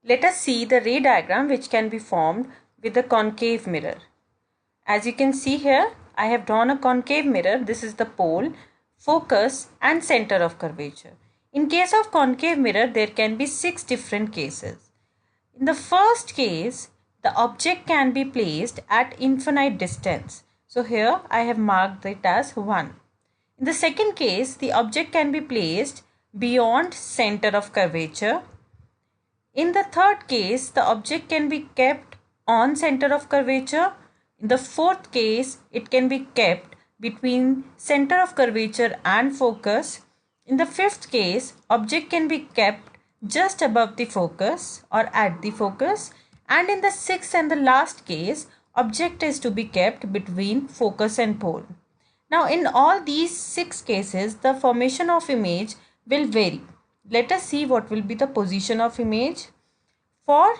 Let us see the ray diagram which can be formed with a concave mirror. As you can see here, I have drawn a concave mirror. This is the pole, focus and center of curvature. In case of concave mirror, there can be 6 different cases. In the first case, the object can be placed at infinite distance. So here I have marked it as 1. In the second case, the object can be placed beyond center of curvature. In the third case, the object can be kept on center of curvature. In the fourth case, it can be kept between center of curvature and focus. In the fifth case, object can be kept just above the focus or at the focus. And in the sixth and the last case, object is to be kept between focus and pole. Now, in all these 6 cases, the formation of image will vary. Let us see what will be the position of image. For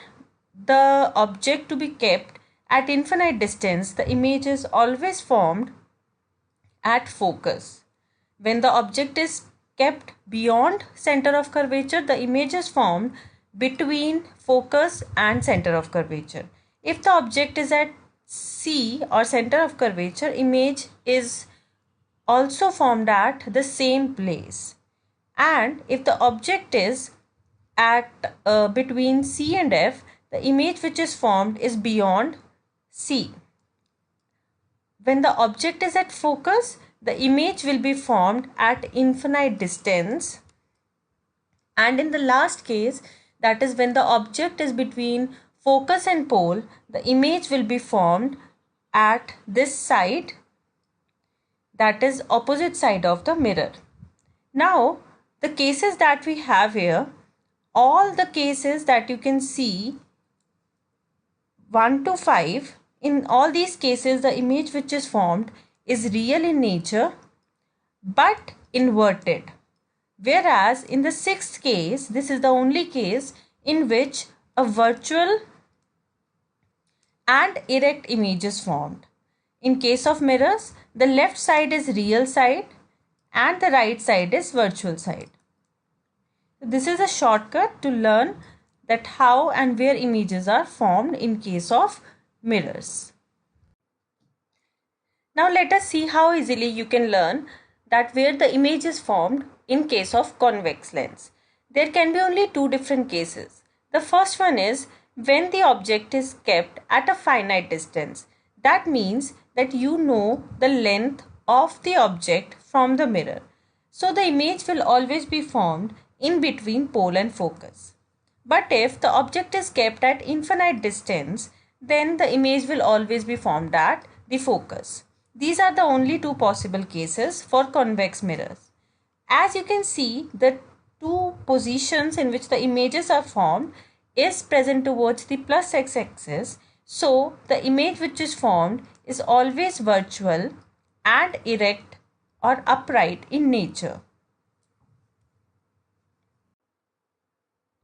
the object to be kept at infinite distance, the image is always formed at focus. When the object is kept beyond center of curvature, the image is formed between focus and center of curvature. If the object is at C or center of curvature, image is also formed at the same place. And if the object is at between C and F, the image which is formed is beyond C. When the object is at focus, the image will be formed at infinite distance. And in the last case, that is when the object is between focus and pole, the image will be formed at this side, that is opposite side of the mirror. Now, the cases that we have here, all the cases that you can see 1 to 5, in all these cases the image which is formed is real in nature but inverted. Whereas in the 6th case, this is the only case in which a virtual and erect image is formed. In case of mirrors, the left side is real side and the right side is virtual side. This is a shortcut to learn that how and where images are formed in case of mirrors. Now let us see how easily you can learn that where the image is formed in case of convex lens. There can be only 2 different cases. The first one is when the object is kept at a finite distance. That means that you know the length of the object from the mirror. So the image will always be formed in between pole and focus. But if the object is kept at infinite distance, then the image will always be formed at the focus. These are the only 2 possible cases for convex mirrors. As you can see, the 2 positions in which the images are formed is present towards the plus x-axis. So the image which is formed is always virtual and erect or upright in nature.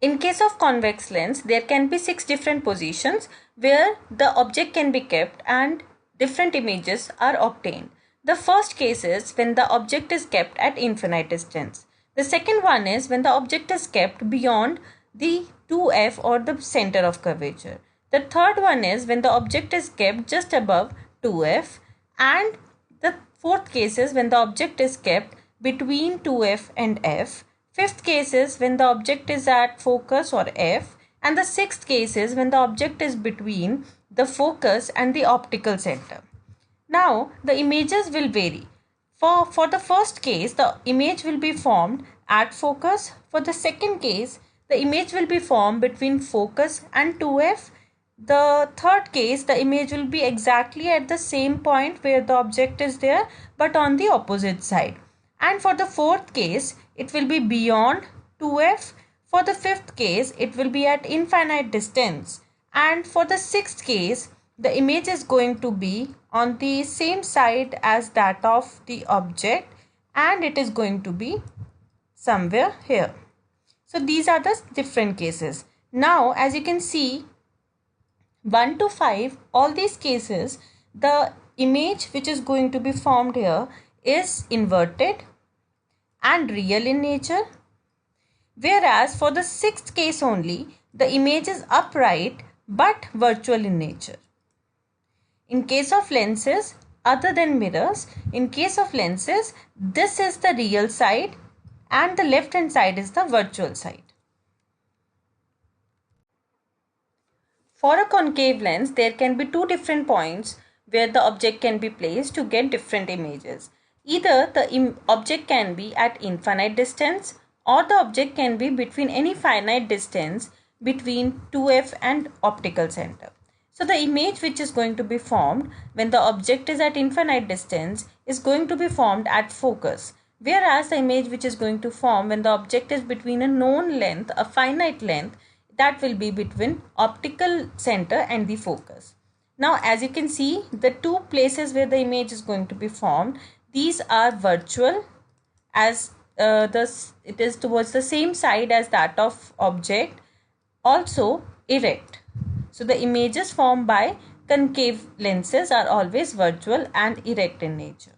In case of convex lens, there can be 6 different positions where the object can be kept and different images are obtained. The first case is when the object is kept at infinite distance. The second one is when the object is kept beyond the 2F or the center of curvature. The third one is when the object is kept just above 2F, and the fourth case is when the object is kept between 2F and F. Fifth case is when the object is at focus or F, and the sixth case is when the object is between the focus and the optical center. Now the images will vary. For the first case, the image will be formed at focus. For the second case, the image will be formed between focus and 2F. The third case, the image will be exactly at the same point where the object is there but on the opposite side. And for the fourth case, it will be beyond 2F. For the fifth case, it will be at infinite distance. And for the sixth case, the image is going to be on the same side as that of the object, and it is going to be somewhere here. So these are the different cases. Now, as you can see, 1 to 5, all these cases, the image which is going to be formed here is inverted and real in nature. Whereas for the sixth case only, the image is upright but virtual in nature. In case of lenses, other than mirrors, in case of lenses, this is the real side and the left hand side is the virtual side. For a concave lens, there can be two different points where the object can be placed to get different images. Either the object can be at infinite distance or the object can be between any finite distance between 2f and optical center. So the image which is going to be formed when the object is at infinite distance is going to be formed at focus, whereas the image which is going to form when the object is between a known length, a finite length, that will be between optical center and the focus. Now as you can see, the two places where the image is going to be formed, these are virtual as it is towards the same side as that of object, also erect. So the images formed by concave lenses are always virtual and erect in nature.